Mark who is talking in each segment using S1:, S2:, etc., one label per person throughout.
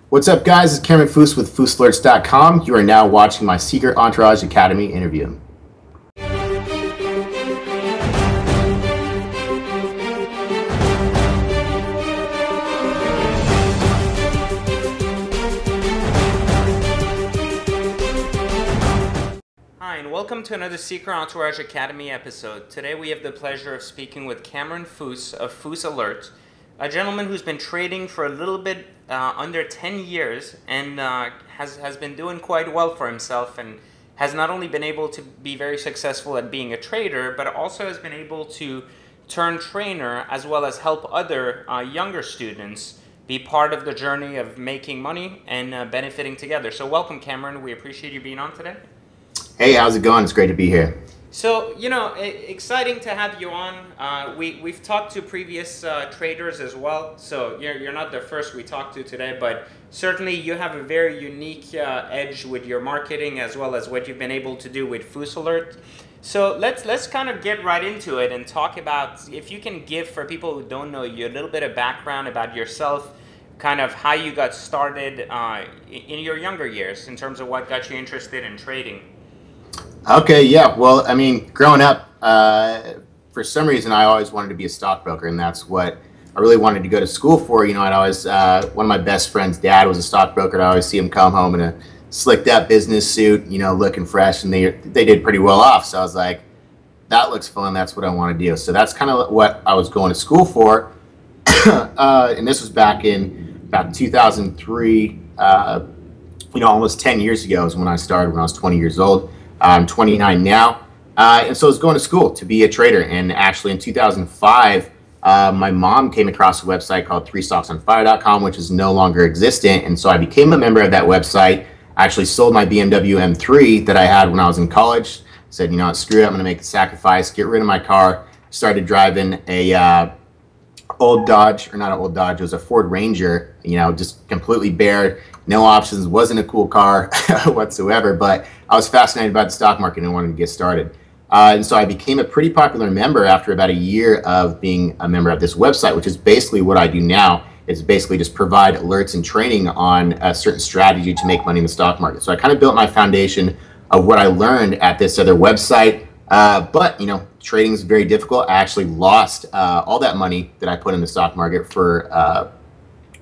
S1: What's up, guys? It's Cameron Fous with FousAlerts.com. You are now watching my Secret Entourage Academy interview.
S2: Hi, and welcome to another Secret Entourage Academy episode. Today we have the pleasure of speaking with Cameron Fous of Fous Alert, a gentleman who's been trading for a little bit under 10 years and has been doing quite well for himself, and has not only been able to be very successful at being a trader, but also has been able to turn trainer as well as help other younger students be part of the journey of making money and benefiting together. So welcome, Cameron. We appreciate you being on today.
S1: Hey, how's it going? It's great to be here.
S2: So, exciting to have you on. We've talked to previous traders as well, so you're not the first we talked to today, but certainly you have a very unique edge with your marketing as well as what you've been able to do with Fous Alert. So let's kind of get right into it and talk about, if you can give, for people who don't know you, a little bit of background about yourself, kind of how you got started in your younger years in terms of what got you interested in trading.
S1: Okay, yeah. Well, I mean, growing up, for some reason, I always wanted to be a stockbroker, and that's what I really wanted to go to school for. I'd always, one of my best friends' dad was a stockbroker. I always see him come home in a slicked up business suit, looking fresh, and they did pretty well off. So I was like, that looks fun. That's what I want to do. So that's kind of what I was going to school for. And this was back in about 2003, almost 10 years ago is when I started, when I was 20 years old. I'm 29 now, and so I was going to school to be a trader. And actually in 2005, my mom came across a website called 3stocksonfire.com, which is no longer existent. And so I became a member of that website. I actually sold my BMW M3 that I had when I was in college. Said, screw it, I'm going to make the sacrifice, get rid of my car. Started driving a old Dodge, or not an old Dodge, it was a Ford Ranger, just completely bare, no options, wasn't a cool car whatsoever, but I was fascinated by the stock market and wanted to get started. And so I became a pretty popular member after about a year of being a member of this website, which is basically what I do now. Is basically just provide alerts and training on a certain strategy to make money in the stock market. So I kind of built my foundation of what I learned at this other website. But trading is very difficult. I actually lost all that money that I put in the stock market for,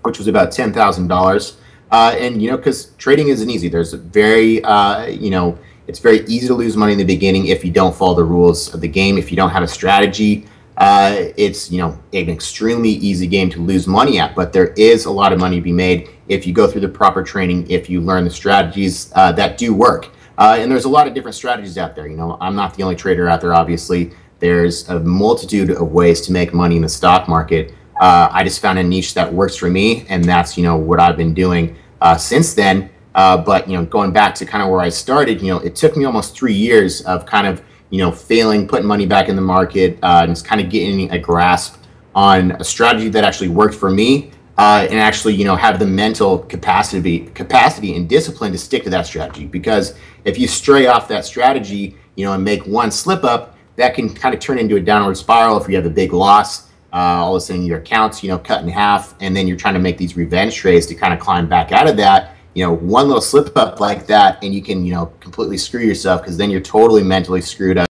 S1: which was about $10,000. And because trading isn't easy. There's very, it's very easy to lose money in the beginning if you don't follow the rules of the game. If you don't have a strategy, it's an extremely easy game to lose money at. But there is a lot of money to be made if you go through the proper training, if you learn the strategies that do work. And there's a lot of different strategies out there. I'm not the only trader out there, obviously. There's a multitude of ways to make money in the stock market. I just found a niche that works for me, and that's, what I've been doing since then. But, going back to kind of where I started, it took me almost 3 years of kind of, failing, putting money back in the market, and just kind of getting a grasp on a strategy that actually worked for me. And actually, have the mental capacity and discipline to stick to that strategy. Because if you stray off that strategy, and make one slip up, that can kind of turn into a downward spiral. If you have a big loss, all of a sudden your account's, cut in half, and then you're trying to make these revenge trades to kind of climb back out of that. One little slip up like that, and you can, completely screw yourself, because then you're totally mentally screwed up.